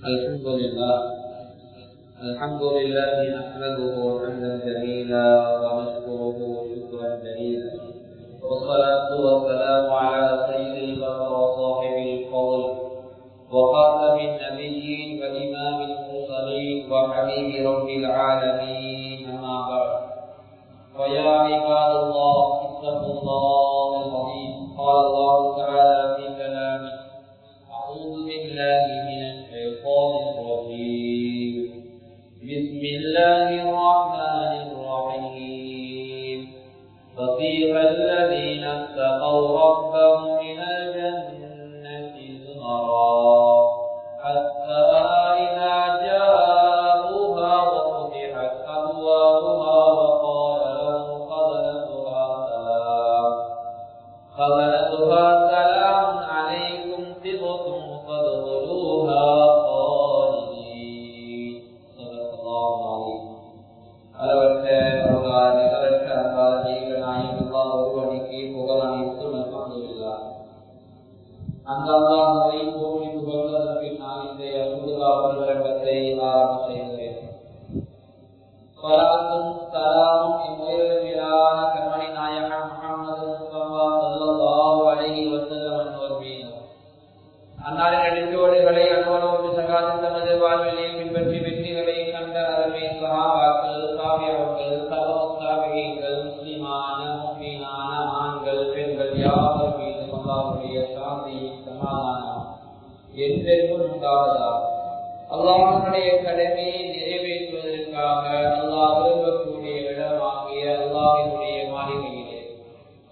الحمد لله نحمده حمدا جميلا ونشكره شكرا جليلا، والصلاة والسلام على سيد البشر وصاحب الفضل وخاتم النبيين وإمام المرسلين وحبيب رب العالمين، أما بعد. فيا عباد الله اتقوا الله العظيم. قال الله تعالى في كلامه: أعوذ بالله من الشيطان الرجيم، بسم الله الرحمن الرحيم. فسيق الذين اتقوا ربهم إلى الجنة زمرا حتى إذا جاءوها وفتحت أبوابها وقال لهم خزنتها سلام عليكم طبتم فادخلوها خالدين. صدق الله العظيم. அளவற்ற அருளாளர் நிகரற்ற அன்பாளர் ஜீவ நாயகம் அல்லாஹ் ஒருவனுக்கே புகழ் அனைத்தும் அல்ஹம்துலில்லாஹ். அந்த அல்லாஹ்வை போற்றி புகழ்வதற்கு நான் இந்த புதுகாவல் விளக்கத்தை ஆரம்பம் செய்கிறேன். ஸலாத்தும் ஸலாமும் இம்முயர்விலான கண்மணி நாயகம் முஹம்மது முஸ்தஃபா ஸல்லல்லாஹு அலைஹி வஸல்லம் அவர்கள் மீது அன்னாரின் அடிச்சுவடுகளை அனுபவம் சகாதம் தமது வாழ்விலே பின்பற்றி வெற்றிகளை கண்ட அருமை சஹாபாக்கள், தாபிஈன்கள், தபஅத் தாபிஈன்கள், முஸ்லிமான முஃமினான ஆண்கள் பெண்கள் யாவர் மீதும் அல்லாஹ்வுடைய சாந்தி சமாதானம் என்றென்றும் உண்டாவதாக. அல்லாஹ்வுடைய கடமையை நிறைவேற்றுவதற்காக அல்லாஹ் விரும்பக்கூடிய இடமாகிய அல்லாஹ்வுடைய மாளிகையிலே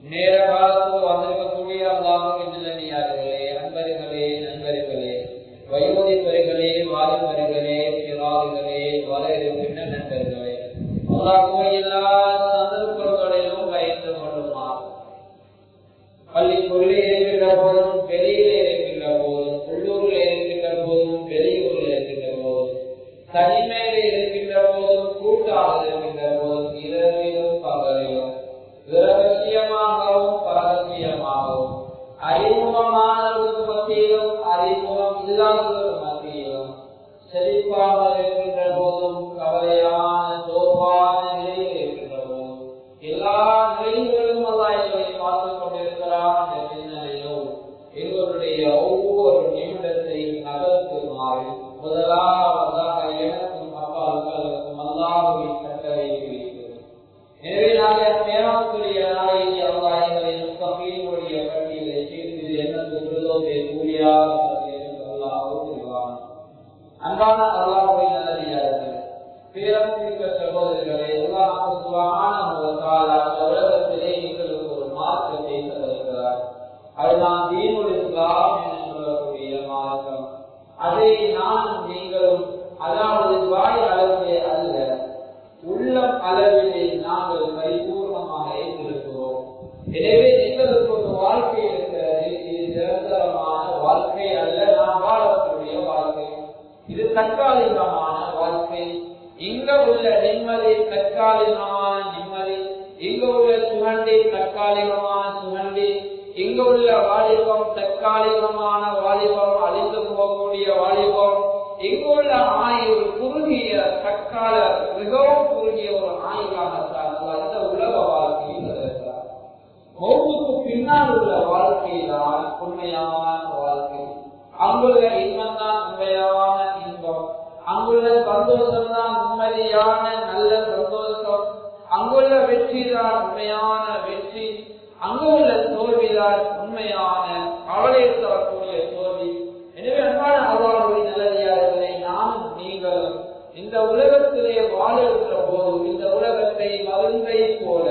நேர காலத்தில் வந்திருக்கக்கூடிய அல்லாஹ்வின் நல்லடியார்களே, அன்பர்களே, நண்பர்களே, வயோதிபர்களே, வாலிபர்களே, சிறார்களே, வர இருக்கின்ற நண்பர்களே, அல்லாஹ்வை எல்லா சந்தர்ப்பங்களிலும் பயந்து கொள்ளுமாறு பள்ளிக்குள்ளே இருக்கின்ற போதும், வெளியிலே இருக்கின்ற போதும், உள்ளூரில் இருக்கின்ற போதும், வெளியூரில் இருக்கின்ற போதும், தனிமையிலே இருக்கின்ற போதும், கூட்டாக இருக்கின்ற போதும், இரவிலும் பகலிலும், இரகசியமாகவும் பரகசியமாகவும், அறிமுகமானவர்களுக்கு மத்தியிலும் அறிமுகம் இல்லாதவர்களுக்கு மத்தியிலும், செழிப்பாக இருக்கின்ற போதும், கவலையான சோர்வான நிலையில் இருக்கின்ற போதும், எல்லா நிலைகளிலும் அல்லாஹ் எங்களை பார்த்துக் கொண்டிருக்கிறான் என்ற சிந்தனையோடு எங்களுடைய ஒவ்வொரு நிமிடத்தை நகர்த்துமாறு முதலாவதாக எனக்கும் அப்பாவுக்கும் அல்லாஹ்வின் கட்டளை இருக்கிறது. எனவே நாங்கள் மேலாக்குரிய நாளைக்கு அல்லாஹ் எங்களை முஸ்தகீனுடைய பட்டியலை சேர்த்து எனக்கு விருதோவை கூலியாக அல்லாஹ் கூறுவான். அன்பான அல்லாஹ்வின் நல்லடியார்களே, பேரன்பிக்க சகோதரர்களே, அல்லாஹ் சுப்ஹானஹு வ தஆலா உலகத்திலே எங்களுக்கு ஒரு மார்க்கத்தை தந்திருக்கிறார். அதுதான் தீனுல் இஸ்லாம் என்று சொல்லக்கூடிய மார்க்கம். அதை நானும் நீங்களும், அதாவது வாய் அளவிலே அல்ல, உள்ளம் அளவிலே நாங்கள் பரிபூர்ணமாக ஏற்றிருக்கிறோம். எனவே எங்களுக்கு ஒரு வாழ்க்கை இருக்கிறது. இது நிரந்தரமான வாழ்க்கை அல்ல, நாம் வாழக்கூடிய வாழ்க்கை. இது தற்காலிகமான வாழ்க்கை. இங்க உள்ள நிம்மதி தற்காலிகமான நிம்மதி, இங்க உள்ள சுகண்டி தற்காலிகமான சுகண்டி, இங்க உள்ள வாலிபம் தற்காலிகமான வாலிபம், அழிந்து போகக்கூடிய வாலிபம். இங்கு உள்ள ஆயுள் குறுகிய தற்கால, மிகவும் குறுகிய ஒரு ஆயுளாகத்தான் இந்த உலக வாழ்க்கையில் இருக்கிறார். மௌத்துக்கு பின்னால் உள்ள வாழ்க்கையில்தான் உண்மையான வாழ்க்கை. அங்குள்ள இன்பம் தான் உண்மையான இன்பம், அங்குள்ள சந்தோஷம் தான் உண்மையான நல்ல சந்தோஷம், அங்குள்ள வெற்றி தான் உண்மையான வெற்றி, அங்குள்ள தோல்விதான் உண்மையான கவலை தரக்கூடிய தோல்வி. எனவே அன்பான அல்லாஹ்வின் நல்லடியார்களே, நானும் நீங்களும் இந்த உலகத்திலே வாழுகின்ற போது இந்த உலகத்தை மருந்தை போல,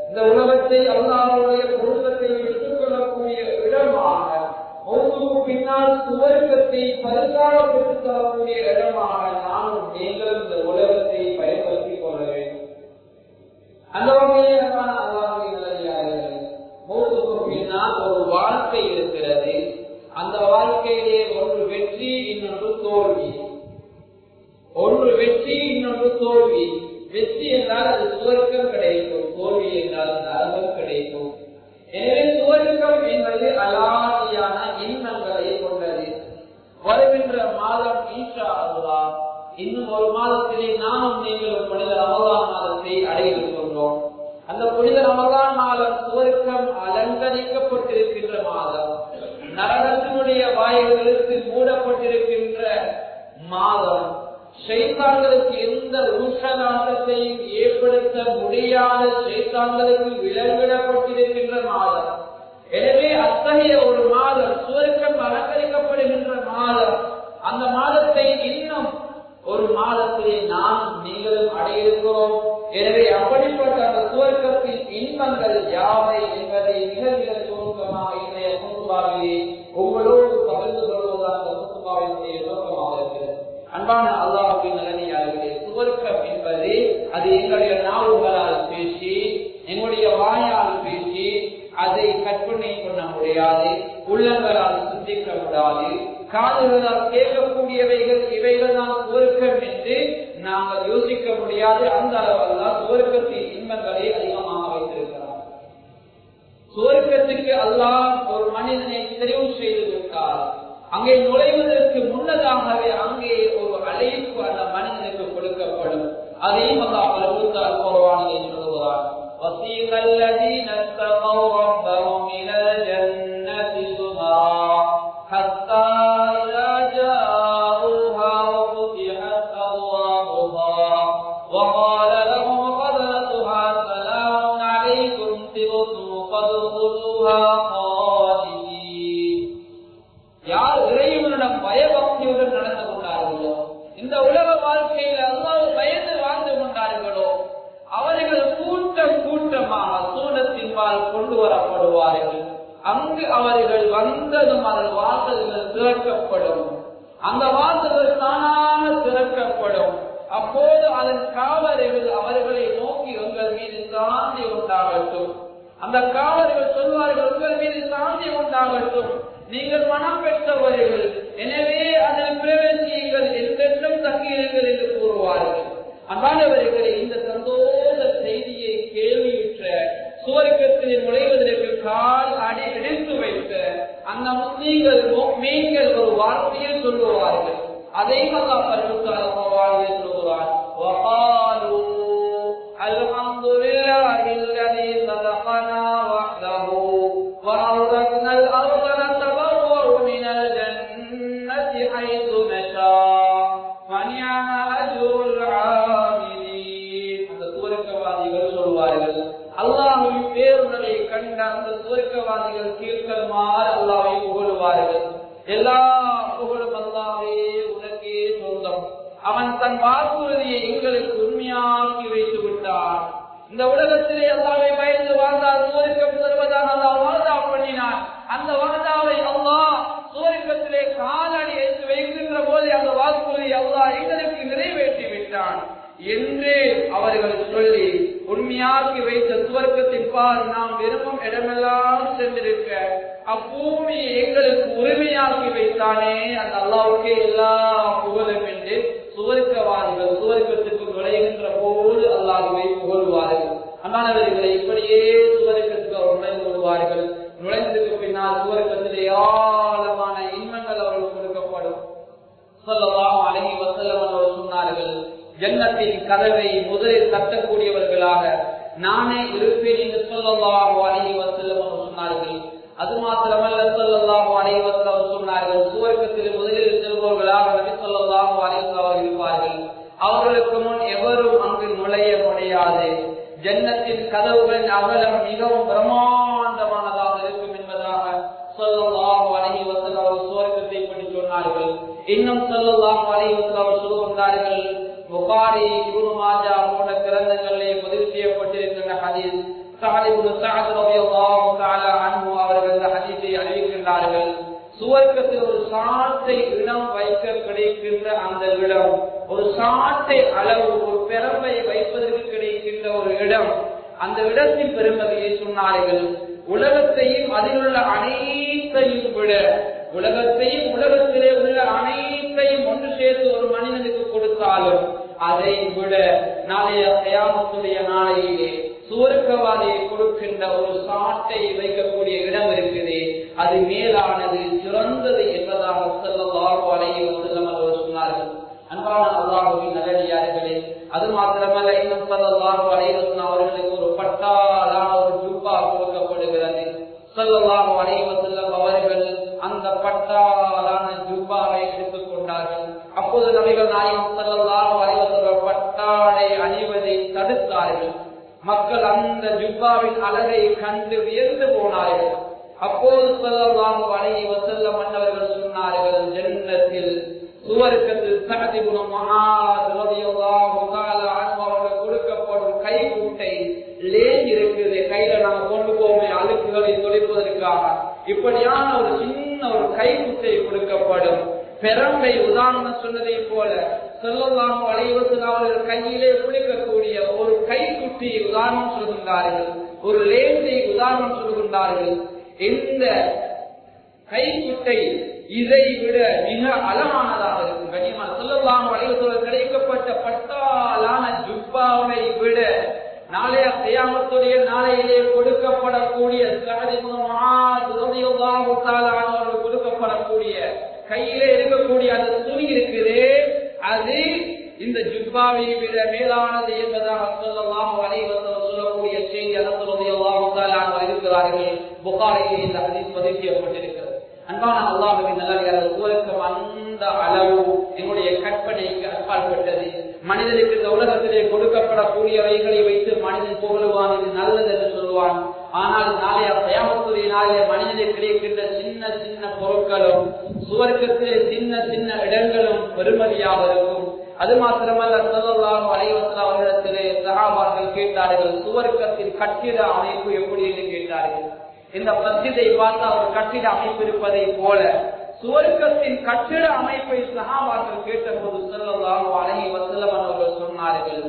இந்த உலகத்தை அல்லாஹ்வுடைய பொருத்தத்தை விட்டுக் கொள்ளக்கூடிய இடமாக, மௌத்துக்கு பின்னால் சுவர்க்கத்தை பரிசாக பெற்றுத் தரக்கூடிய இடமாக நானும் நீங்களும் இந்த உலகத்தை பயன்படுத்திக் கொள்ள வேண்டும். அந்த வகையில் அல்லாஹ்வின் நல்லடியார்களே, மௌத்துக்கு பின்னால் ஒரு வாழ்க்கை இருக்கிறது. அந்த வாழ்க்கையிலே ஒன்று வெற்றி, இன்னொன்று தோல்வி. ஒன்று வெற்றி, இன்னொன்று தோல்வி. வெற்றி என்றால் அது சுவர்க்கம் கிடைக்கும், தோல்வி என்றால் நரகம் கிடைக்கும். எனவே சுவர்க்கம் என்பது அலாதியான இன்பங்களை கொண்டது. வருகின்ற மாதம் இன்ஷா அல்லாஹ் இன்னும் ஒரு மாதத்திலே நானும் நீங்களும் புனித ரமலான் மாதத்தை அடைய இருக்கின்றோம். அந்த புனித ரமலான் மாதம் சுவர்க்கம் அலங்கரிக்கப்பட்டிருக்கின்ற மாதம், நரகத்தினுடைய வாயில்களுக்கு மூடப்பட்டிருக்கின்ற மாதம், ஷைத்தான்களுக்கு எந்த ஊசலாட்டத்தையும் ஏற்படுத்த முடியாத ஷைத்தான்களுக்கு விலங்கிடப்பட்டிருக்கின்ற மாதம். எனவே அத்தகைய ஒரு மாதம், சுவர்க்கம் அலங்கரிக்கப்படுகின்ற மாதம், அந்த மாதத்தை இன்னும் ஒரு மாதத்திலே நாம் நீங்களும் அடையிருக்கிறோம். எனவே அப்படிப்பட்ட அந்த சுவர்க்கத்தின் இன்பங்கள் யாவை என்பதை மிக மிக சுருக்கமாக இன்றைய குத்துபாவிலே உங்களோடு பகிர்ந்து கொள்வதால் அந்த குத்துபாவினுடைய நோக்கமாக இருக்கிறது. அன்பான அல்லாஹ்வின் நல்லடியார்களே, சுவர்க்கம் என்பது அது எங்களுடைய நாவுகளால் பேசி, எங்களுடைய வாயால் பேசி அதை கற்பனை பண்ண முடியாது, உள்ளங்களால் சிந்திக்க முடியாது, காதுகளால் கேட்கக்கூடியவைகள் இவைகள் தான் சுவர்க்கம் என்று நாங்கள் யோசிக்க முடியாது. அந்த அளவெல்லாம் சுவர்க்கத்தின் இன்பங்களை அதிகமாக வைத்திருக்கிறார். சுவர்க்கத்துக்கு அல்லாஹ் ஒரு மனிதனை தெரிவு செய்து விட்டார். அங்கே நுழைவதற்கு முன்னதாகவே அங்கே ஒரு அழைப்பு அந்த மனிதனுக்கு கொடுக்கப்படும். அதையும் அல்லாஹ் குர்ஆனிலே சொல்கிறார். وَسِيقَ الَّذِينَ اتَّقَوْا رَبَّهُمْ إِلَى الْجَنَّةِ زُمَرًا حَتَّى إِذَا جَاءُوهَا وَفُتِحَتْ أَبْوَابُهَا وَقَالَ لَهُمْ خَزَنَتُهَا سَلَامٌ عَلَيْكُمْ طِبْتُمْ فَادْخُلُوهَا خَالِدِينَ. யார் இறைவனிடம் பயபக்தியுடன் நடந்து கொண்டார்களோ, இந்த உலக வாழ்க்கையில் அல்லாஹ்வை பயந்து வாழ்ந்து கொண்டார்களோ, அவர்கள் கூட்டம் கூட்டமாக சூனத்தின்பால் கொண்டு வரப்படுவார்கள். அங்கு அவர்கள் வந்ததும் அதன் வாசல்கள் திறக்கப்படும். அந்த வாசல்கள் தானாக திறக்கப்படும். அப்போது அதன் காவலர்கள் அவர்களை நோக்கி உங்கள் மீது சாந்தி உண்டாகட்டும். அந்த காவலர்கள் சொல்வார்கள், உங்கள் மீது சாந்தி உண்டாகட்டும், நீங்கள் மனம் பெற்றவர்கள், எனவே அதில் பிரவேசியுங்கள், என்றென்றும் தங்கியிருங்கள் என்று கூறுவார்கள். அன்பானவர்களே, இந்த சந்தோஷ செய்தியை கேள்வியுற்ற, சுவர்க்கத்தில் நுழைவதற்கு கால் அடி எடுத்து வைத்த அந்த முஸ்லீம்கள் மீன்கள் ஒரு வார்த்தையில் சொல்லுவார்கள். அதை அல்லாஹ் பரிசுத்தமாக சொல்லுவார். வகாலு அல்ஹம்துலில்லாஹி அல்லதி ஸதகனா வஹ்தஹு வஅவ்ரத்னா அல்-அர்த நதபவ்வஉ மினல் ஜன்னதி ஹைது நஷா வனிஅம அஜ்ருல் ஆமிலீன். அந்த சுவர்க்கவாதிகள் சொல்வார்கள், அல்லாஹ்வின் பேருணரை கண்ட அந்த சுவர்க்கவாதிகள் கீழ்க்கல்மாறு அல்லாஹ்வை புகழுவார்கள். எல்லா புகழும் அல்லாஹ்வே உனக்கே சொந்தம். அவன் தன் வாக்குறுதியை எங்களுக்கு உண்மையாக்கி வைத்து விட்டான். இந்த உலகத்திலே அல்லாஹ்வை பயந்து வாழ்ந்தால் சுவர்க்கம் தருவதாக அல்லாஹ் வாதா பண்ணினான். அந்த வாதாவை அல்லாஹ் சுவர்க்கத்திலே காலடி எடுத்து வைக்கின்ற போது அந்த வாக்குறுதி அல்லாஹ் எங்களுக்கு நிறைவேற்றி விட்டான் என்று அவர்கள் சொல்லி உண்மையாக்கி வைத்த சுவர்க்கத்தின் பால் நாம் விரும்பும் இடமெல்லாம் சென்றிருக்க அப்பூமியை எங்களுக்கு உரிமையாக்கி வைத்தானே, அந்த அல்லாஹ்வுக்கே எல்லா புகழும் என்று சுவர்க்கவாதிகள் சுவர்க்கத்துக்கு நுழைகின்ற போது அல்லாஹ்வை புகழ்வார்கள். அன்பானவர்களை, இப்படியே சுவர்க்கத்துக்கு அவர் நுழைந்து கொள்வார்கள். நுழைந்ததுக்கு பின்னால் சுவர்க்கத்திலே ஆழமான இன்பங்கள் அவர்களுக்கு கொடுக்கப்படும். ஸல்லல்லாஹு அலைஹி வஸல்லம் அவர்கள் சொன்னார்கள், ஜன்னத்தின் கதவை முதலில் தட்டக்கூடியவர்களாக நானே இருப்பேன் என்று ஸல்லல்லாஹு அலைஹி வஸல்லம் அவர்கள் சொன்னார்கள். அது மாத்திரமல்ல, ஸல்லல்லாஹு அலைஹி வஸல்லம் சொன்னார்கள், சுவர்க்கத்தில் முதலில் செல்பவர்களாக நபி ஸல்லல்லாஹு அலைஹி வஸல்லம் இருப்பார்கள். அவர்களுக்கு முன் எவரும் அங்கு நுழைய முடியாது. ஜன்னத்தின் கதவுகளின் அகலம் மிகவும் பிரம்மாண்டமானதாக இருக்கும் என்பதாக ஸல்லல்லாஹு அலைஹி வஸல்லம் அவர்கள் சுவர்க்கத்தை பற்றி சொன்னார்கள். இன்னும் ஸல்லல்லாஹு அலைஹி வஸல்லம் அவர்கள் சொல்கிறார்கள், புகாரி, இப்னு மாஜா போன்ற கிரந்தங்களிலே பதிவு செய்யப்பட்டிருக்கின்ற ஹதீஸ், ஸஅத் இப்னு ஸஅத் ரலியல்லாஹு தஆலா அன்ஹு அவர்கள் இந்த ஹதீஸை அறிவிக்கின்றார்கள். சுவர்க்கத்தில் ஒரு சாட்டை இடம் வைக்க கிடைக்கின்ற அந்த இடம், ஒரு சாட்டை அளவு, ஒரு பெரம்பை வைப்பதற்கு கிடைக்கின்ற ஒரு இடம், அந்த இடத்தின் பெருமதியை சொன்னார்கள். உலகத்தையும் அதில் உள்ள அனைத்தையும் விட, உலகத்தையும் உலகத்திலே உள்ள அனைத்தையும் ஒன்று சேர்த்து ஒரு மனிதனுக்கு கொடுத்தாலும் அதை விட நாளைய கியாமத்துடைய நாளையிலே சுவர்க்கவாதியை கொடுக்கின்ற ஒரு சாட்டை வைக்கக்கூடிய இடம் இருக்குது, அது மேலானது சிறந்தது என்பதாக ஸல்லல்லாஹு அலைஹி வஸல்லம் அவர்கள் சொன்னார்கள். அன்பான அல்லாஹ்வின் நல்லடியார்களே, அது மாத்திரமல்ல, இன்னும் ஸல்லல்லாஹு அலைஹி வஸல்லம் அவர்களுக்கு ஒரு பட்டாலான ஒரு ஜுப்பா கொடுக்கப்படுகிறது. ஸல்லல்லாஹு அலைஹி வஸல்லம் அவர்கள் அந்த பட்டாலான ஜுப்பாவை எடுத்துக் கொண்டார்கள். அப்போது நபிகள் நாயகம் ஸல்லல்லாஹு அலைஹி வஸல்லம் பட்டாளை அணிவதை தடுத்தார்கள். மக்கள் அந்த ஜுப்பாவின் அழகை கண்டு வியந்து போனார்கள். அப்போது ஸல்லல்லாஹு அலைஹி வஸல்லம் அன்னவர்கள் சொன்னார்கள், ஜன்னத்தில் சுவர்க்கத்தில் சஅத் இப்னு முஆத் ரலியல்லாஹு தஆலா அன்ஹு அவர்களுக்கு கொடுக்கப்படும் கைக்கூட்டை லேஞ்ச் இருக்குது, கையில நாம கொண்டு போவோமே அழுக்குகளை தொலைப்பதற்காக, இப்படியான ஒரு சின்ன ஒரு கைக்குட்டை கொடுக்கப்படும். பெரம்பை உதாரணம் சொன்னதை போல ஸல்லல்லாஹு அலைஹி வஸல்லம் அவர்கள் கையிலே குளிக்கக்கூடிய ஒரு கைக்குட்டியை உதாரணம் சொல்கின்றார்கள், ஒரு லேஞ்சை உதாரணம் சொல்கின்றார்கள். இந்த கைக்குட்டை இதை விட மிக அழகானதாக இருக்கும். கனிமான் ஸல்லல்லாஹு அலைஹி வஸல்லம் கிடைக்கப்பட்ட பட்டாலான ஜுப்பாவை விட நாளைய கியாமத்துடைய நாளையிலே கொடுக்கப்படக்கூடிய சஅத் இப்னு முஆத் ரலியல்லாஹு தஆலா அவர்களுக்கு கொடுக்கப்படக்கூடிய கையிலே இருக்கக்கூடிய அந்த துணி இருக்குது, அது இந்த ஜுப்பாவை விட மேலானது என்பதாக ஸல்லல்லாஹு அலைஹி வஸல்லம் சொல்லக்கூடிய செய்தி அனஸ் ரலியல்லாஹு தஆலா இருக்கிறார்கள். புகாரியில் இந்த ஹதீஸ் பதிவு செய்யப்பட்டிருக்கிறது. அன்பான அல்லாஹ்வின் நல்லடியார்களே, சுவர்க்கம் அந்த அளவு என்னுடைய கற்பனைக்கு அப்பாற்பட்டது. மனிதனுக்கு இந்த உலகத்திலே கொடுக்கப்படக்கூடியவைகளை வைத்து மனிதன் புகழுவான், இது நல்லது என்று சொல்லுவான். ஆனால் நாளைய கியாமத்துடைய நாளிலே மனிதனுக்கு கிடைக்கின்ற சின்ன சின்ன பொருட்களும் சுவர்க்கத்திலே சின்ன சின்ன இடங்களும் பெருமதியாக இருக்கும். அது மாத்திரமல்ல, ஸல்லல்லாஹு அலைஹி வஸல்லம் அவர்களிடத்திலே சஹாபாக்கள் கேட்டார்கள், சுவர்க்கத்தின் கட்டிட அமைப்பு எப்படி என்று கேட்டார்கள். இந்த மஸ்ஜிதை பார்த்தா ஒரு கட்டிட அமைப்பு இருப்பதை போல சுவர்க்கத்தின் கட்டிட அமைப்பை சஹாபாக்கள் கேட்டபோது ஸல்லல்லாஹு அலைஹி வஸல்லம் அவர்கள் சொன்னார்கள்,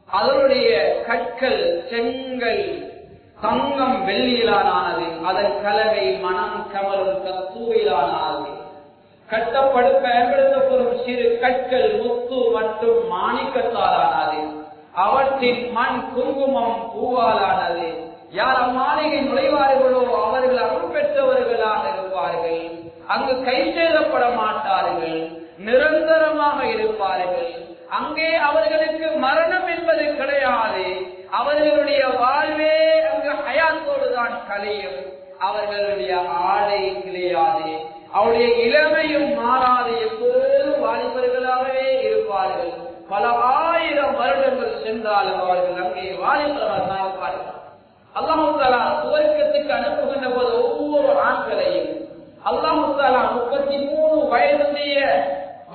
அதனுடைய கற்கள் செங்கல் தங்கம் வெள்ளியிலானது, அதன் கலவை மனம் கமலும் கத்தூரிலானது. பயன்படுத்தப்படும் சிறு கற்கள் முத்து மற்றும் மாணிக்கத்தாலானது, அவற்றின் மண் குங்குமம் பூவாலானது. யார் அம்மாளிகை நுழைவார்களோ அவர்கள் அருள் பெற்றவர்களாக இருப்பார்கள். அங்கு கை செய்தப்பட மாட்டார்கள், நிரந்தரமாக இருப்பார்கள். அங்கே அவர்களுக்கு மரணம் என்பது கிடையாது. அவர்களுடைய வாழ்வே அங்கு ஹயாத்தோடு தான் கலையும். அவர்களுடைய ஆடை கிடையாது, அவருடைய இளமையும் மாறாது, எப்போதும் வாலிபர்களாகவே இருப்பார்கள். பல ஆயிரம் வருடங்கள் சென்றாலும் அவர்கள் அங்கே வாலிபர்கள் தான் இருப்பார்கள். அல்லாஹ் தஆலா சுவர்க்கத்துக்கு அனுப்புகின்ற போது ஒவ்வொரு ஆண்களையும் அல்லாஹ் தஆலா 33 வயதுடைய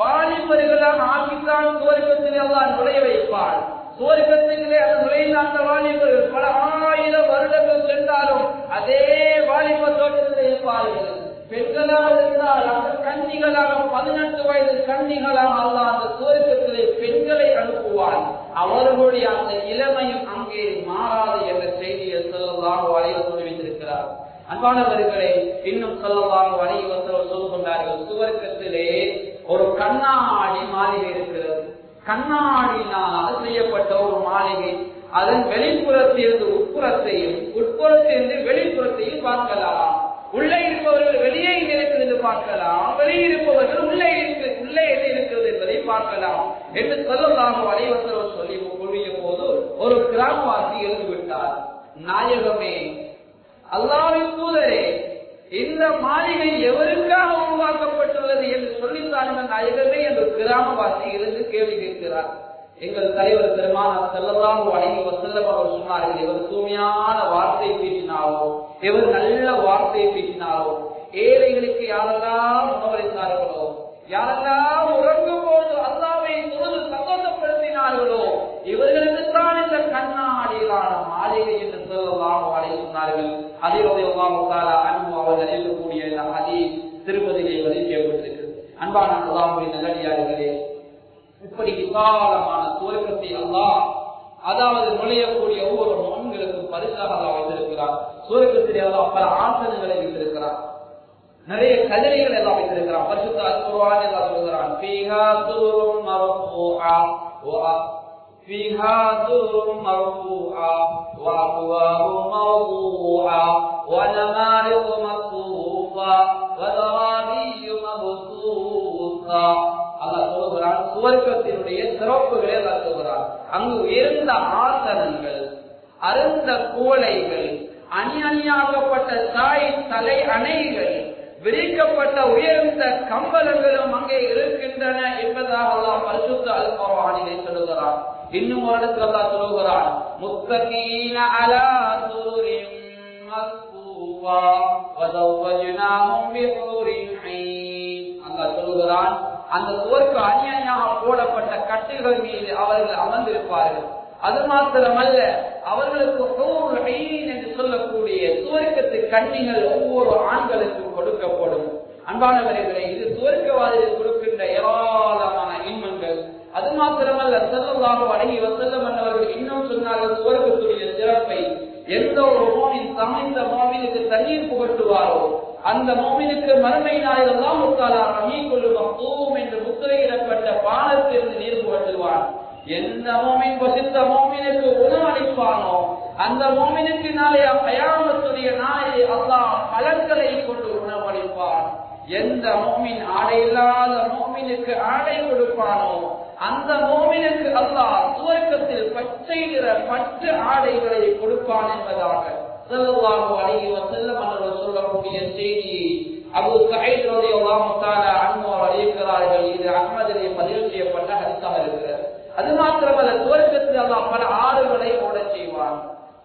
வாலிபர்களாக ஆக்கித்தான் சுவர்க்கத்திலே அல்லாஹ் நுழைய வைப்பார். சுவர்க்கத்திலே அந்த நுழைந்த அந்த வாலிபர்கள் பல ஆயிரம் வருடங்கள் சென்றாலும் அதே வாலிப தோற்றத்தில் இருப்பார்கள். பெண்களாக இருந்தால் அந்த கன்னிகளாக 18 வயது கன்னிகளாக அல்லாஹ் அந்த சுவர்க்கத்திலே பெண்களை அனுப்புவார். அவர்களுடைய அந்த இளமையும் அங்கே மாறாது என்ற செய்தியை ஸல்லல்லாஹு அலைஹி வஸல்லம் தெரிவித்திருக்கிறார். அன்பானவர்களே, இன்னும் ஸல்லல்லாஹு அலைஹி வஸல்லம் சொல்கின்றார்கள், சுவர்க்கத்திலே ஒரு கண்ணாடி மாளிகை இருக்கிறது. கண்ணாடியினால் செய்யப்பட்ட ஒரு மாளிகை. அதன் வெளிப்புறத்திலிருந்து உட்புறத்தையும் உட்புறத்திலிருந்து வெளிப்புறத்தையும் பார்க்கலாம். உள்ளே இருப்பவர்கள் வெளியே இருக்கிறது என்று பார்க்கலாம், வெளியே இருப்பவர்கள் உள்ளே இருக்கிறது என்பதை பார்க்கலாம் என்று ஸல்லல்லாஹு அலைஹி வஸல்லம் சொல்லி கூறிய போது ஒரு கிராமவாசி எழுந்துவிட்டார். நாயகமே, அல்லாஹ்வின் தூதரே, இந்த மாளிகை எவருக்காக உருவாக்கப்பட்டுள்ளது என்று சொல்லித்தார்கள் நாயகமே என்று கிராமவாசி இருந்து கேள்வி கேட்கிறார். எங்கள் தலைவர் பெருமானார் ஸல்லல்லாஹு அலைஹி வஸல்லம் அவர்கள் சொன்னார்கள், இவர் தூய்மையான வார்த்தை பேசினாரோ, இவர் நல்ல வார்த்தை பேசினாரோ, ஏழைகளுக்கு யாரெல்லாம் உணவளித்தார்களோ, யாரெல்லாம் உறங்கும் போது அல்லாஹ்வை தொழுது சந்தோஷப்படுத்தினார்களோ, இவர்களுக்கு தான் இந்த கண்ணாடியிலான மாளிகை என்று ஸல்லல்லாஹு அலைஹி சொன்னார்கள். அதே ரலியல்லாஹு தஆலா அன்ஹு அவர்கள் அறிவிக்கக்கூடிய இந்த ஹதீஸ் திருமதியிலே பதிவு செய்யப்பட்டிருக்கிறது. அன்பான அல்லாஹ்வின் நல்லடியார்களே, இப்படி விசாலமான சுவர்க்கத்தை அல்லாஹ், அதாவது நுழையக்கூடிய ஒவ்வொரு முகங்களுக்கும் பரிசாக அல்லாஹ் வைத்திருக்கிறார். சுவர்க்கத்திலே அல்லாஹ் பல ஆசனங்களை வைத்திருக்கிறார், நிறைய கதிரைகள் எல்லாம் வைத்திருக்கிறார். பரிசுத்த அல் குர்ஆன் எல்லாம் சொல்கிறான், ஃபீஹா சுருரும் மர்ஃபூஆ, فيها سرر مرفوعة وأكواب موضوعة ونمارق مصفوفة وزرابي مبثوثة. அல்லாஹ் சொல்கிறான், சுவர்க்கத்தினுடைய சிறப்புகளை அல்லாஹ் சொல்கிறான். அங்கு உயர்ந்த ஆசனங்கள், அருந்த கூளைகள், அணி அணியாக்கப்பட்ட தாய் தலை அணைகள், விரிக்கப்பட்ட உயர்ந்த கம்பளங்களும் அங்கே இருக்கின்றன என்பதாக அல்லாஹ் பரிசுத்த அல் குர்ஆனிலே சொல்கிறான். இன்னும் ஒரு இடத்துல அல்லாஹ் சொல்கிறான், முத்தகீன அலா சுருரின் மஸ்ஃபூஃபா வஸவஜ்னாஹும் பிஹூரின் ஈன். அல்லாஹ் சொல்கிறான், அந்த சுவர்க்கு அநியாயமாக போடப்பட்ட கட்டில்கள் மீது அவர்கள் அமர்ந்திருப்பார்கள். அது மாத்திரமல்ல, அவர்களுக்கு ஹூர் ஈன் என்று சொல்லக்கூடிய சுவர்க்கத்து கன்னிகள் ஒவ்வொரு ஆண்களுக்கும் கொடுக்கப்படும். அன்பானவர்களே, இது சுவர்க்கவாதிகள் கொடுக்கின்ற ஏராளமான இன்பங்கள். அது மாத்திரமல்ல, ஸல்லல்லாஹு அலைஹி வஸல்லம் அவர்கள் இன்னும் சொன்னார்கள் சுவர்க்கத்துடைய சிறப்பை. எந்த ஒரு மோமின் சமைத்த மோமினுக்கு தண்ணீர் புகட்டுவாரோ அந்த மோமினுக்கு மறுமை நாளில் அல்லாஹ் தஆலா ரஹீகுல் மக்தூம் என்று முத்திரையிடப்பட்ட பானத்திலிருந்து நீர் புகட்டுவான். எந்த மோமின் வசித்த மோமினுக்கு உணவு அளிப்பானோ அந்த மோமினுக்கு நாளைய கயாமத்துடைய நாளை அல்லாஹ் பலன்களை கொண்டு உணவு அளிப்பான். எந்த மோமின் ஆடை இல்லாத மோமினுக்கு ஆடை கொடுப்பானோ அந்த மோமினுக்கு அல்லாஹ் சுவர்க்கத்தில் பச்சை நிற பட்டு ஆடைகளை கொடுப்பான் என்பதாக ஸல்லல்லாஹு அலைஹி வஸல்லம் அவர்கள் சொல்லக்கூடிய செய்தி அபூ சயீத் ரலியல்லாஹு தஆலா அன்ஹு அறிவிக்கிறார்கள். இது அஹ்மதிலே பதிவு செய்யப்பட்ட ஹதீஸாக இருக்கிறது. அது மாத்திரமல்ல, சுவர்க்கத்தில் அல்லாஹ் பல ஆறுகளை ஓட செய்வான்.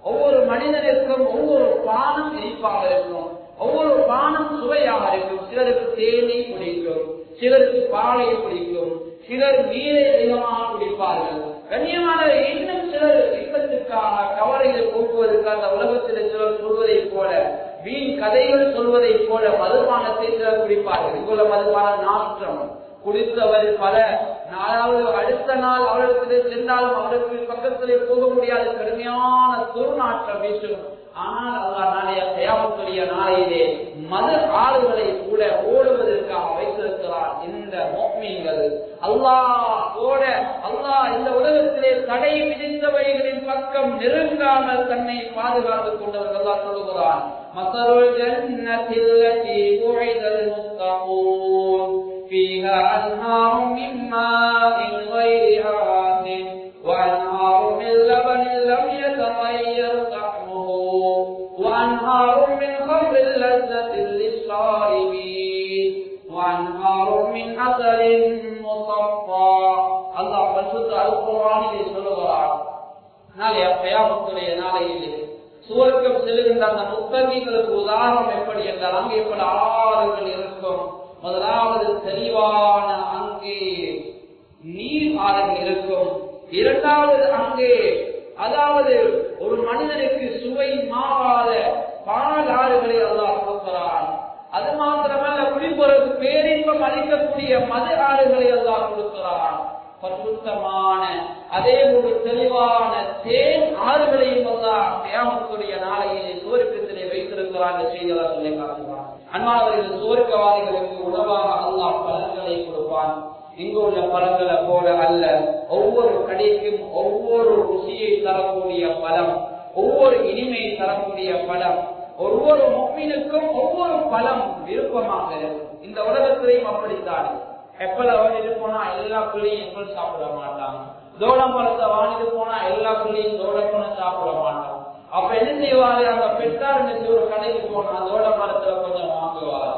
ஒவ்வொரு மனிதனுக்கும் ஒவ்வொரு பானம் இனிப்பாக இருக்கும், ஒவ்வொரு பானம் சுவையாக இருக்கும். சிலருக்கு தேனை பிடிக்கும், சிலருக்கு பாலை பிடிக்கும், சிலர் நீரை அதிகமாக குடிப்பார்கள். கண்ணியமான இன்னும் சிலர் இன்பத்திற்காக கவலைகள் போக்குவதற்காக உலகத்தில் சிலர் சொல்வதை போல, வீண் கதைகள் சொல்வதை போல மதுபானத்தை சிலர் குடிப்பார்கள். இங்குள்ள மதுபான நாற்றம் குடித்தவர் பல நாளாவது அடுத்த நாள் அவர்களுக்கு சென்றாலும் அவருக்கு பக்கத்திலே போக முடியாத கடுமையான துர்நாற்றம் வீசும். ஆனால் அல்லாஹ் நாளைய கயாமத்துடைய நாளையிலே மது ஆறுகளை கூட ஓடுவதற்காக வைத்திருக்கிறார். இந்த முஃமின்கள் அல்லாஹ் இந்த உலகத்திலே தடை விதித்தவைகளின் பக்கம் நெருங்காமல் தன்னை பாதுகாத்துக் கொண்டவர்கள் அல்லாஹ் சொல்கிறான், மஸலுல் ஜன்னத்தில் லதி உஇதல் முத்தகூன் فيها أنهار من ماء غير آسن وأنهار من لبن لم يتغير طعمه وأنهار من خمر لذة للشاربين وأنهار من عسل مصفى. الله பரிசுத்த அல் குர்ஆனிலே சொல்கிறார், நாளைய கியாமத்துடைய நாளையிலே சுவர்க்கம் செல்கின்ற அந்த முத்தகீன்களுக்கு உதாரணம் எப்படி என்றால், அங்கே பல ஆறுகள் இருக்கும். முதலாவது தெளிவான அங்கே நீர் ஆறுகள் இருக்கும். இரண்டாவது அங்கே அதாவது ஒரு மனிதனுக்கு சுவை மாறாத பால் ஆறுகளை அல்லாஹ் கொடுக்கிறான். அது மாத்திரமல்ல, குடிப்பொருளுக்கு பேரின்பம் அளிக்கக்கூடிய மது ஆறுகளை அல்லாஹ் கொடுக்கிறான். பரிசுத்தமான அதே ஒரு தெளிவான தேன் ஆறுகளையும் அல்லாஹ் கியாமத்துடைய நாளையிலே சுவர்க்கத்திலே வைத்திருக்கிறான் என்று செய்தியாளர் சொல்லி காட்டுகிறான். அன்பானவர்கள், சுவர்க்கவாதிகளுக்கு உணவாக அல்லாஹ் பழங்களை கொடுப்பான். இங்கு உள்ள பழங்களை போல அல்ல, ஒவ்வொரு கடைக்கும் ஒவ்வொரு ருசியை தரக்கூடிய பழம், ஒவ்வொரு இனிமையை தரக்கூடிய பழம், ஒவ்வொரு முஃமினுக்கும் ஒவ்வொரு பழம் விருப்பமாக இருக்கும். இந்த உலகத்திலையும் அப்படித்தான். எப்பல வாங்கிட்டு போனா எல்லா பிள்ளையும் எப்பல் சாப்பிட மாட்டாங்க. தோடம் பழத்தை வாங்கிட்டு போனா எல்லா பிள்ளையும் தோடப்பழம் சாப்பிட மாட்டாங்க. அப்ப என்ன செய்வாரு, அந்த பெற்றார் ஒரு கடைக்கு போனா தோட மரத்துல கொஞ்சம் வாங்குவாரு,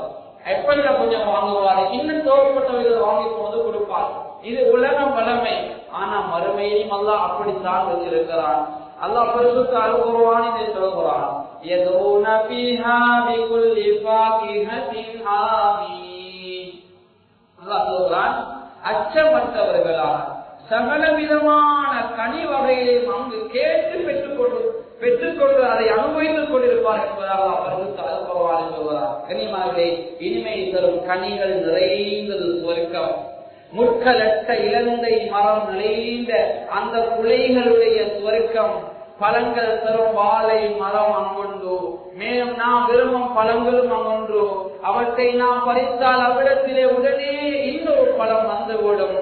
எப்பல்ல கொஞ்சம் வாங்குவாரு, இன்னும் தோடப்பட்டவர்கள் வாங்கி போது கொடுப்பார். இது உலக வளமை. ஆனா மறுமையும் அல்லாஹ் அப்படித்தான் வச்சிருக்கிறான். அல்லாஹ் பரிசுத்த அல் குர்ஆனிலே சொல்கிறான், யதுன ஃபீஹா பிகுல்லி ஃபாகிஹத்தின் ஆமீன். அல்லாஹ் சொல்றான், அச்சமற்றவர்களாக சகல விதமான கனி வகைகளையும் அங்கு கேட்டு பெற்றுக்கொண்டு அதை அனுபவித்துக் கொண்டிருப்பார் என்பதாக பரிசுத்த அல் குர்ஆனில் சொல்கிறார். கனிமார்களே, இனிமை தரும் கனிகள் நிறைந்தது சுவர்க்கம். முட்களற்ற இலந்தை மரம் நிறைந்த அந்த குலைகளுடைய சுவர்க்கம். பழங்கள் தரும் வாழை மரம் அங்கொன்று, மேலும் நாம் விரும்பும் பழங்களும் அங்கொன்று. அவற்றை நாம் பறித்தால் அவ்விடத்திலே உடனே இன்னொரு பழம் வந்துவிடும்.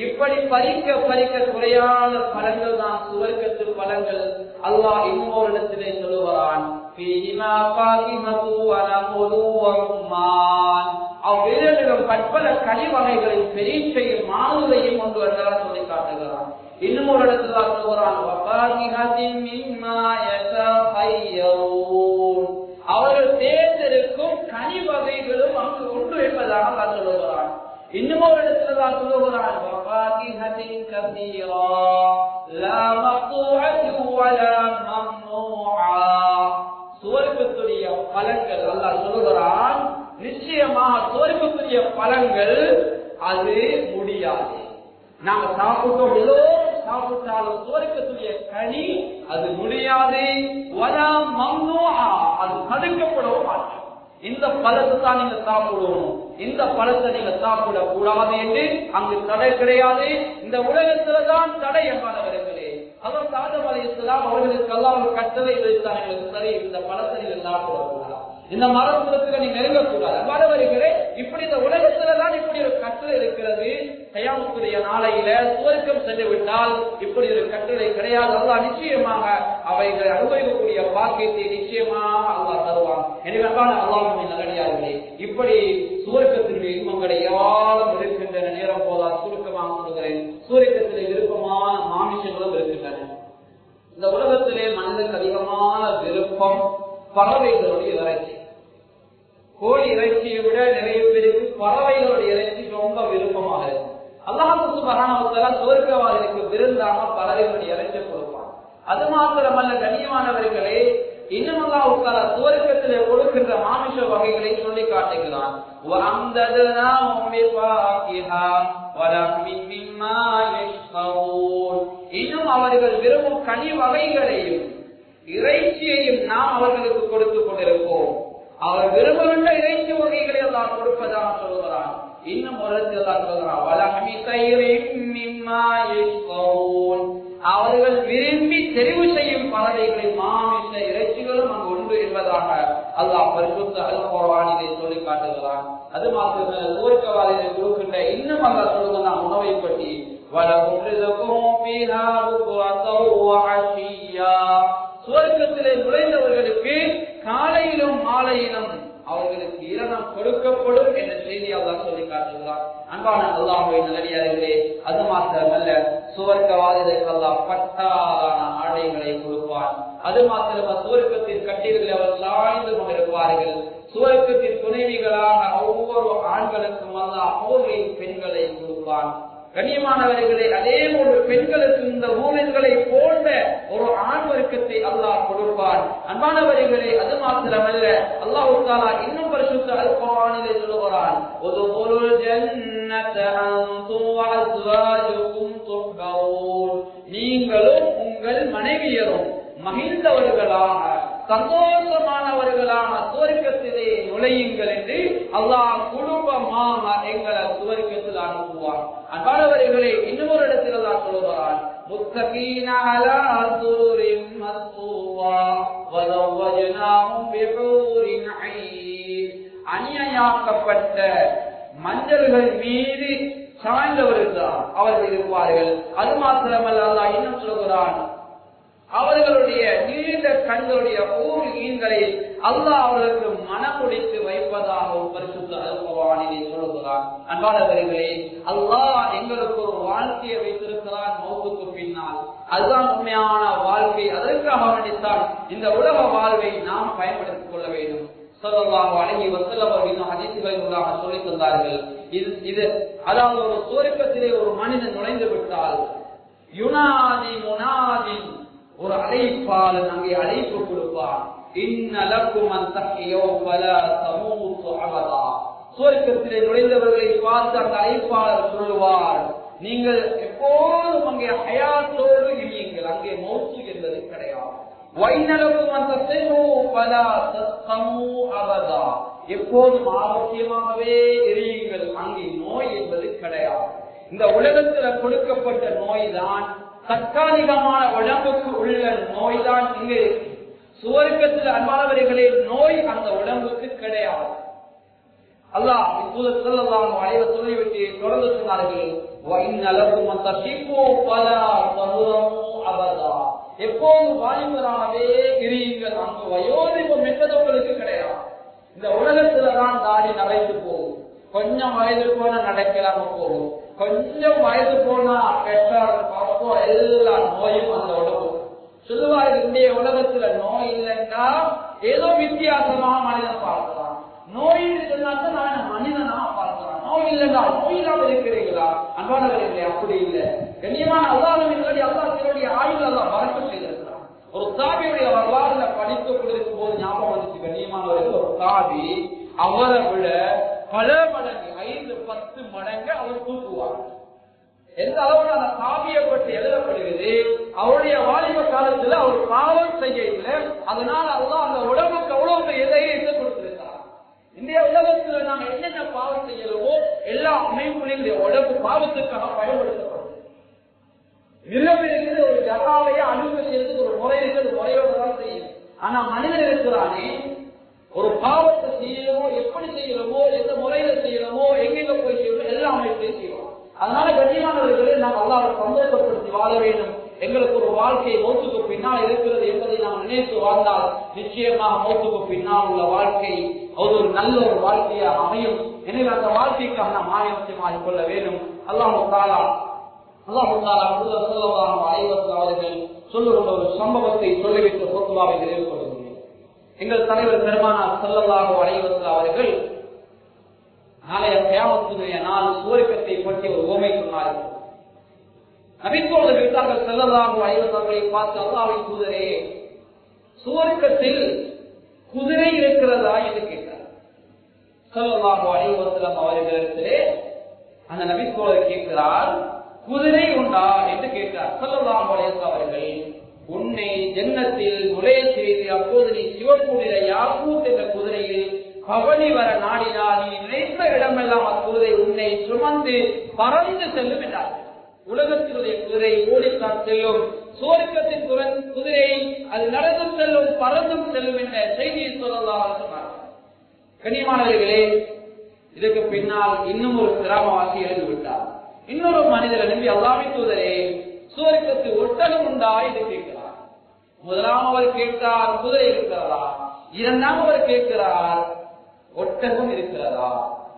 இப்படி பறிக்க பறிக்க குறையாத பழங்கள் தான் சுவர்க்கத்து பழங்கள். அல்லாஹ் இன்னொரு இடத்திலே சொல்லுகிறான், அவ்விரலிலும் பற்பல கனி வகைகளின் பெரீச்சையும் மாதுளையும் கொண்டு வந்தால் சொல்லி காட்டுகிறான். இன்னும் ஒரு இடத்துல சொல்லுகிறான், அவர்கள் தேர்ந்தெடுக்கும் கனி வகைகளும் அங்கு கொண்டு வைப்பதாக சொல்லுகிறான். இன்னும் ஒரு இடத்துல தான் சொல்லுகிறான், சுவர்க்கத்துடைய பலன்கள் அல்லாஹ் சொல்லுகிறான், நிச்சயமாக சுவர்க்கத்துடைய பலன்கள் அது முடியாது. நாங்க சாப்பிட்டோம், எல்லோரும் சாப்பிட்டாலும் சுவர்க்கத்துடைய கனி அது முடியாது. அது தடுக்கப்படவும் மாட்டோம். இந்த பழத்தை தான் நீங்க சாப்பிடணும், இந்த பழத்தை நீங்க சாப்பிட கூடாது என்று அங்கு தடை கிடையாது. இந்த உலகத்துலதான் தடை என்பானவர்களே. அதற்கு ஆதம் அலைஹிஸ்ஸலாம் அவர்களுக்கு அல்லாஹ் கட்டளை வைத்தார்கள், சரி இந்த பழத்தை நீங்கள் சாப்பிடக்கூடாது, இந்த மரத்துல நீங்க நெருங்கக்கூடாது. வரவர்களே, இப்படி இந்த உலகத்துலதான் இப்படி ஒரு கட்டளை இருக்கிறது. கயாமத்துடைய நாளையில சுவர்க்கம் சென்று விட்டால் இப்படி ஒரு கட்டளை கிடையாது. அல்லாஹ் நிச்சயமாக அவைகளை அனுபவிக்கக்கூடிய பாக்கியத்தை நிச்சயமாக அல்லாஹ் தருவான். எனவே அல்லாஹ்வின் நல்லடியார்களே, இப்படி சுவர்க்கத்தினுடைய இன்பங்களை யாரும் இருக்கின்றன. நேரம் போதால் சுருக்கமாக சொல்கிறேன். சுவர்க்கத்திலே விருப்பமான மாமிசங்களும் இருக்கின்றன. இந்த உலகத்திலே மனிதனுக்கு அதிகமான விருப்பம் பறவைகளுடைய இறைச்சி. கோழி இறைச்சியை விட நிறைய பேருக்கு பறவைகளுடைய இறைச்சி ரொம்ப விருப்பமாக இருக்கும். அல்லாஹ் சுப்ஹானஹு வ தஆலா சுவர்க்கவாதிகளுக்கு விருந்தாக பறவைகளுடைய இறைச்சி கொடுப்பான். அது மாத்திரமல்ல கண்ணியமானவர்களே, இன்னும் அல்லாஹ் தஆலா சுவர்க்கத்திலே கொடுக்கின்ற மாமிச வகைகளை சொல்லி காட்டுகிறான். இன்னும் அவர்கள் விரும்பும் கனி வகைகளையும் இறைச்சியையும் நாம் அவர்களுக்கு கொடுத்துக் கொண்டிருப்போம். அவர் விரும்புகின்ற இறைச்சி வகைகளை எல்லாம் கொடுப்பதாக சொல்கிறான். இன்னும் ஒரு சொல்கிறான், அவர்கள் விரும்பி தெரிவு செய்யும் பறவைகளை மாமிச இறைச்சிகளும் அங்கு உண்டு என்பதாக அல்லாஹ் பரிசுத்த அல்-குர்ஆனிலே சொல்லி காட்டுகிறான். அது மாத்திரமல்ல, சுவர்க்கவாதிகளை கொடுக்கின்ற இன்னும் அல்லாஹ் சொல்லுகின்ற உணவை பற்றி, சுவர்க்கத்திலே நுழைந்தவர்களுக்கு காலையிலும் மாலையிலும் அவர்களுக்கு இரணம் கொடுக்கப்படும் என்ற செய்தி அல்லாஹ் சொல்லி காட்டுகிறார். அன்பான அல்லாஹ்வின் நல்லடியார்களே, அது மாத்திரமல்ல, சுவர்க்கவாதிகளுக்கு அல்லாஹ் பட்டாலான ஆடைகளை கொடுப்பான். அது மாத்திரமல்ல, சுவர்க்கத்தின் கட்டில்களை அவர்கள் ஆழ்ந்து கொண்டிருப்பார்கள். சுவர்க்கத்தின் துணைவிகளாக ஒவ்வொரு ஆண்களுக்கும் அல்லாஹ் அவர்களை பெண்களை கொடுப்பான். கண்ணியமானவர்களே, அதே போன்று பெண்களுக்கு இந்த மூமின்களை போன்ற ஒரு ஆண் வர்க்கத்தை அல்லாஹ் கொடுப்பான். அன்பானவர்களே, அது மாத்திரமல்ல, அல்லாஹ் தஆலா இன்னும் பரிசுத்த அல்-குர்ஆனிலே சொல்கிறான், உதுகுலுல் ஜன்னத அன்தும் வ அஸ்வாஜுகும் துஹ்பரூன், நீங்களும் உங்கள் மனைவியரும் மகிழ்ந்தவர்களாக சந்தோஷமானவர்களான சுவர்க்கத்திலே நுழையுங்கள் என்று அல்லாஹ் குடும்பமாக எங்களை சுவர்க்கத்தில் அனுப்புவார். அன்பானவர்களே, இன்னொரு இடத்தில் அல்லாஹ் சொல்கிறான், முத்தகீன அலா சுரூரின் மஸ்ஃபூவா வ ஸவஜ்னாஹும் பிஹூரின் ஐன், அநியாயப்பட்ட மஞ்சள்கள் மீது சாய்ந்தவர்கள் அவர்கள் இருப்பார்கள். அது மாத்திரமல்ல, அல்லாஹ் இன்னும் சொல்கிறான், அவர்களுடைய நீண்ட கண்களுடைய ஊர்களை அல்லாஹ் அவர்களுக்கு மனமுடித்து வைப்பதாகவும் பரிசுத்த அல்-குர்ஆனிலே சொல்கிறான். அன்பானவர்களே, அல்லாஹ் எங்களுக்கு ஒரு வாழ்க்கையை வைத்திருக்கிறான் மௌத்துக்கு பின்னால். அதுதான் உண்மையான வாழ்க்கை. அதற்காக வேண்டித்தான் இந்த உலக வாழ்வை நாம் பயன்படுத்திக் கொள்ள வேண்டும். ஸல்லல்லாஹு அலைஹி வஸல்லம் அவர்கள் ஹதீஸ்களில் சொல்லி தந்தார்கள், இது அதாவது ஒரு சுவர்க்கத்திலே ஒரு மனிதன் நுழைந்து விட்டால் யுனாதி முனாதின், ஒரு அழைப்பாளன் அங்கே அழைப்பு கொடுப்பான், சுவர்க்கத்திலே நுழைந்தவர்களை பார்த்து அந்த அழைப்பாளர் சொல்லுவார், நீங்கள் எப்போதும் அங்கே ஹயாத்தோடு இருங்கள், அங்கே மௌத்து என்பது கிடையாது. எப்போதும் ஆரோக்கியமாகவே இருங்கள், அங்கே நோய் என்பது கிடையாது. இந்த உலகத்தில் கொடுக்கப்பட்ட நோய் தான் தற்காலிகமான உடம்புக்கு உள்ள நோய் தான் இங்கே இருக்கு. சுவர்க்கத்தில் அன்பானவர்களே, நோய் அந்த உடம்புக்கு கிடையாது. அல்லாஹ் தூதர் ஸல்லல்லாஹு அலைஹி வஸல்லம் சொல்லிவிட்டு தொடர்ந்து சொன்னார்கள், எப்போது வாலிபராகவே இருங்கள், அங்கு வயோதிபம் என்பது உங்களுக்கு கிடையாது. இந்த உலகத்துலதான் தாடி நரைத்து போகும், கொஞ்சம் வயது போனா நடக்கலாம போகும், கொஞ்சம் வயது போனா பெற்றார் எல்லா நோயும் அந்த உடம்பு சொல்லுவார். இந்திய உலகத்துல நோய் இல்லைன்னா ஏதோ வித்தியாசமாக மனிதன் பார்க்கலாம், நோய் சொன்னாதான் நான் மனிதனா பார்க்கலாம், நோய் இல்லைன்னா நோய் இல்லாம இருக்கிறீங்களா? அன்பானவர்களே, அப்படி இல்லை. கண்ணியமான அல்லாஹ்வினுடைய அல்லாஹ்வுடைய ஆயுள் அல்லாஹ் வரக்கத் செய்திருக்கிறான். ஒரு சாபியுடைய வரலாறுல படித்துக் கொண்டிருக்கும் போது ஞாபகம் வந்துச்சு கண்ணியமானவர்கள், ஒரு சாபி அவரை விட பல மடங்கு 5-10 மடங்கு அவர் தூக்குவார். எந்த அளவுக்கு அந்த சாபியை பற்றி எழுதப்படுகிறது, அவருடைய வாலிப காலத்துல அவர் பாவம் செய்ய இல்லை, அதனால அல்லாஹ் அந்த உடம்புக்கு அவ்வளவு எதையை கொடுத்திருக்கிறார். இந்திய உலகத்துல நாங்க என்னென்ன பாவம் செய்யறோமோ எல்லா அமைப்புகளின் உடம்பு பாவத்துக்காக பயன்படுத்தப்படும். மிருகம் ஒரு ஜகாவையே அனுமதிக்கிறது ஒரு முறை இருக்கிறது, முறையோடு தான் செய்யும். ஆனா மனிதன் இருக்கிறானே, ஒரு பாவத்தை செய்யறோமோ, எப்படி செய்யறோமோ, எந்த முறையில செய்யறோமோ, எங்கெங்க போய் செய்யறோமோ எல்லா அமைப்பையும் செய்வோம். அதனால கண்ணியமானவர்களே, நாம் அல்லாஹ்வை சந்தோஷப்படுத்தி வாழ வேண்டும். எங்களுக்கு ஒரு வாழ்க்கை மௌத்துக்கு பின்னால் இருக்கிறது என்பதை நாம் நினைத்து வாழ்ந்தால் நிச்சயமாக மௌத்துக்கு பின்னால் உள்ள வாழ்க்கை அது ஒரு நல்ல ஒரு வாழ்க்கையாக அமையும். எனவே அந்த வாழ்க்கைக்காக நாம் ஆயத்தை மாறிக்கொள்ள வேண்டும். அல்லாஹ் தஆலா ஸல்லல்லாஹு அலைஹி வஸல்லம் அவர்கள் சொல்லுகின்ற ஒரு சம்பவத்தை சொல்லிவிட்டு குத்பாவை நிறைவு கொள்கிறேன். எங்கள் தலைவர் பெருமானார் ஸல்லல்லாஹு அலைஹி வஸல்லம் அவர்கள் நாளைய கியாமத்துடைய நாள் சுவர்க்கத்தை பற்றி ஒரு உவமை சொன்னார்கள். நபித்தோடு விட்டார்கள் ஸல்லல்லாஹு அலைஹி வஸல்லம் பார்த்து, அல்லாஹ்வின் தூதரே, சுவர்க்கத்தில் குதிரை இருக்கிறதா என்று கேட்டார். ஸல்லல்லாஹு அலைஹி வஸல்லம் அவர்களிடத்திலே அந்த நபித்தோடு கேட்கிறார், குதிரை உண்டா என்று கேட்டார். ஸல்லல்லாஹு அலைஹி வஸல்லம் அவர்கள், உன்னை ஜன்னத்தில் நுழைய செய்து அப்போது நீ சிவப்புடைய யாக்கூத் என்ற குதிரையில் பவனி வர நாடினால் நீ நினைத்த இடமெல்லாம் அக்குதிரை உன்னை சுமந்து பறந்து செல்லும் என்றார். உலகத்தினுடைய குதிரை ஓடித்தான் செல்லும், சுவர்க்கத்தின் குதிரை அது நடந்தும் செல்லும், பறந்தும் செல்லும் என்ற செய்தியை சொல்லலாம் சொன்னார். கண்ணியமானவர்களே, இதற்கு பின்னால் இன்னும் ஒரு கிராமவாசி எழுதிவிட்டார். இன்னொரு மனிதர் எழுப்பி, அல்லாஹ்வின் தூதரே, சுவர்க்கத்தில் ஒட்டகம் உண்டா என்று கேட்கிறார். முதலாம் அவர் கேட்டார், குதிரை இருக்கிறதா? இரண்டாம் அவர் கேட்கிறார், ஒட்டகம் இருக்கிறதா?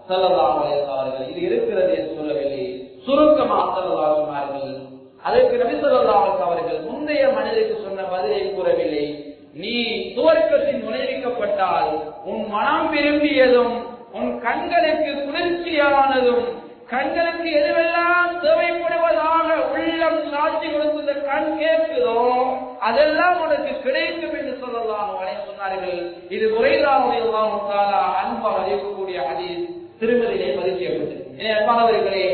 ஸல்லல்லாஹு அலைஹி வஸல்லம் அவர்கள் இது இருக்கிறது என்று சொல்லவில்லை, சுருக்கமாக ஸல்லல்லாஹு அலைஹி வஸல்லம் அதற்கு நபி ஸல்லல்லாஹு அலைஹி வஸல்லம் அவர்கள் முந்தைய மனிதருக்கு சொன்ன பதிலை கூறவில்லை. நீ சுவர்க்கத்தில் நுழைவிக்கப்பட்டால் உன் மனம் விரும்பியதும் உன் கண்களுக்கு குளிர்ச்சியானதும் கண்களுக்கு எதுவெல்லாம் தேவைப்படுவதாக உள்ளம் சாட்சி கொடுத்த கண் கேட்குதோ அதெல்லாம் உனக்கு கிடைக்கும் என்று ஸல்லல்லாஹு அலைஹி வஸல்லம் சொன்னார்கள். இது புரைதா ரலியல்லாஹு தஆலா அன்ஹு அறிவிக்கக்கூடிய ஹதீஸ் திருமதியிலே பதிவு செய்யப்பட்டது. எனவே அன்பானவர்களே,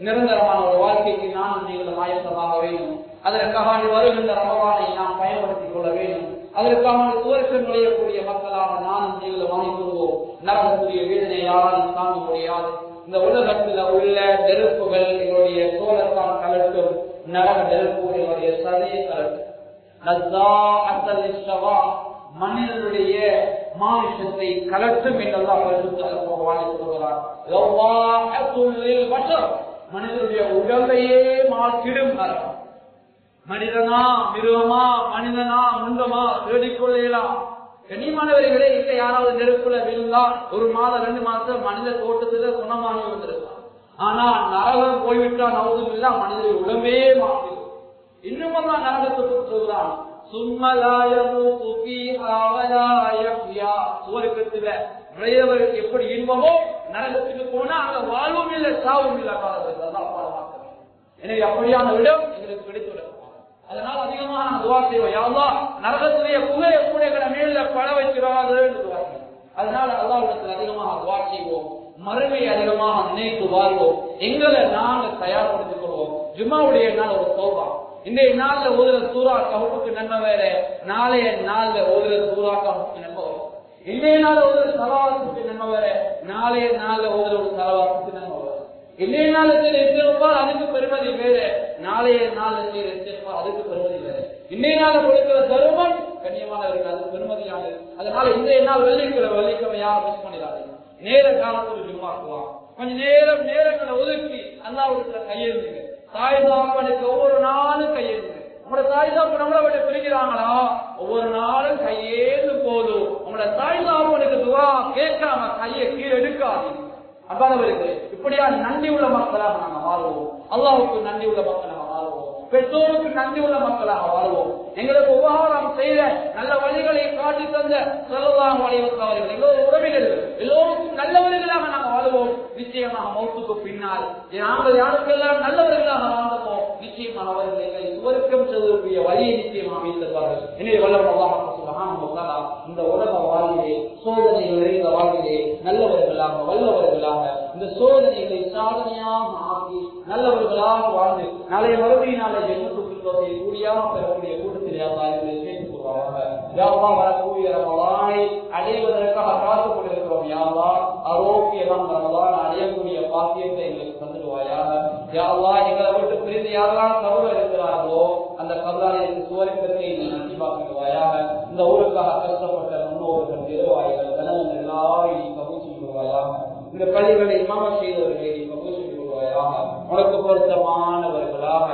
நிரந்தரமான ஒரு வாழ்க்கைக்கு நானும் நீங்களும் ஆயத்தமாக வேண்டும். அதற்காக வருகின்ற ரமலானை நாம் பயன்படுத்திக் கொள்ள வேண்டும். அதற்காக சுவர்க்கம் நுழையக்கூடிய மக்களாக நானும் நீங்களும் வாங்கிக்கொள்வோம். நரகக்கூடிய வேதனை யாராலும் தாங்க முடியாது. இந்த உலகத்தில் உள்ள நெருப்புகள் எங்களுடைய சோழத்தான் கலட்டும், நரக நெருப்பு எங்களுடைய சதையை கலட்டும். மனிதனுடைய மாமிசத்தை கலட்டும் என்றெல்லாம் சொல்கிறார். மனிதனுடைய உடலையே மாற்றிடும் நரகம். மனிதனா மிருகமா, மனிதனா முண்டமா தேடிக்கொள்ளலாம். கண்ணியமானவர்களே, இல்லை யாராவது நெருப்புல விழுந்தா 1 மாதம் 2 மாதம் மனித தோட்டத்துல குணமாகி வந்திருக்கலாம். ஆனா நரகம் போய்விட்டா நவுதுமில்லா மனிதனுடைய உடம்பே மாறிடும். இன்னும் தான் நரகத்துக்கு சொல்றான், சுவர்க்கத்துல நுழையவர்கள் எப்படி இன்பமோ நரகத்துக்கு போனா அங்க வாழ்வும் இல்லை சாவும் இல்லை. எனவே அப்படியான இடம் எங்களுக்கு கிடைத்துள்ளது. அதனால அதிகமாக நான் துவா செய்வோம், யா அல்லாஹ் நரகத்துடைய புகையை கூட மேல பழ வைக்கிறார்கள் என்று துவா செய்வோம். அதனால அல்லாஹ்விடத்தில் அதிகமாக துவா செய்வோம், மறுமையை அதிகமாக நினைத்து வாழ்வோம், எங்களை நாங்கள் தயார்படுத்திக் கொள்வோம். ஜும்மாவுடைய நாள் ஒரு தௌபா. இன்றைய நாள்ல ஓதுற சூரா கஹ்ஃபுக்கு நன்மை வேற, நாளைய நாள்ல ஓதுற சூரா கஹ்ஃபுக்கு நன்மை வேற. இன்றைய நாள் ஓதுற ஸலவாத்துக்கு நன்மை வேற, நாளைய நாள்ல ஓதுற ஒரு ஸலவாத்துக்கு நன்மை வேற. இன்றைய நாள் இஸ்திக்ஃபார் அதுக்கு பெருமதி வேற, நாளைய நாள் இஸ்திக்ஃபார் அதுக்கு பெருமதி வேற. இன்றைய நாள் கொடுக்கிற தர்மம் கண்ணியமானவர்கள் அது பெருமதியானது. அதனால இன்றைய நாள் வெள்ளிக்கிழமை யாரும் மிஸ் பண்ணிடாதீங்க. நேர காலத்தில் ஜும்மாக்குவான். கொஞ்ச நேரங்களை ஒதுக்கி அல்லாஹ்வுக்கு கையெழுந்துங்க. தாய் தாப்பனுக்கு ஒவ்வொரு நாளும் கையெழுந்து. உங்களோட தாய் தாப்பு நம்மளை விட பிரிக்கிறாங்களா? ஒவ்வொரு நாளும் கையேந்து போதும். உங்களோட தாய் தாப்பனுக்கு துவா கேட்காம கையை கீழே எடுக்காதீங்க. அவ்வாறு இப்படியா நன்றி உள்ள மக்களாக நாங்கள் வாழ்வோம். அல்லாஹ்வுக்கு நன்றி உள்ள மக்களாக வாழ்வோம். பெற்றோருக்கு நன்றி உள்ள மக்களாக வாழ்வோம். எங்களுக்கு உபகாரம் செய்த நல்ல வழிகளை காட்டி தந்த ஸல்லல்லாஹு அலைஹி வஸல்லம் அவர்கள் எல்லோரும் உறவினர்கள், எல்லோருக்கும் நல்லவர்களாக நாங்கள் வாழ்வோம். நிச்சயமாக மௌத்துக்கு பின்னால் நாங்கள் யாருக்கெல்லாம் நல்லவர்களாக வாழ்ந்தோமோ நிச்சயமாக அவர்கள் எங்களை சுவர்க்கம் செல்லக்கூடிய வழியை நிச்சயமாக அமைத்திருப்பார்கள். எனவே வல்லவர் அல்லாஹ் சுப்ஹானஹு வ தஆலா இந்த உலக வாழ்விலே சோதனை நிறைந்த வாழ்விலே நல்லவர்களாக வல்லவர்களாக இந்த சோதனைகளை சாதனையாக ஆக்கி நல்லவர்களாக வாழ்ந்து நாளை மறுமையினாலே ஜன்னத்துல் கூடியாக பெறக்கூடிய கூட்டத்தில் யாராவது சேர்த்துக் கொள்வாங்க. யாரெல்லாம் வரக்கூடிய ரமலானை அடைவதற்காக காத்துக் கொண்டிருக்கிறோம். யாரெல்லாம் ஆரோக்கியமான ரமலான் அடையக்கூடிய பாக்கியத்தை எங்களுக்கு தந்துடுவாயாக. யாரெல்லாம் எங்களை விட்டு பிரிந்து யாரெல்லாம் கபூர் இருக்கிறார்களோ அந்த கபூரானை சுவர்க்கத்தை நசிபாக்கிடுவாயாக. இந்த ஊருக்காக கஷ்டப்பட்ட முன்னோர்கள், நிர்வாகிகள், கணவன் எல்லாரும் நீ கபூர் செய்வாயாக. இந்த பள்ளிகளை இமாம செய்தவர்களை நீ கபூர் செய்வாயாக. உனக்கு பொருத்தமானவர்களாக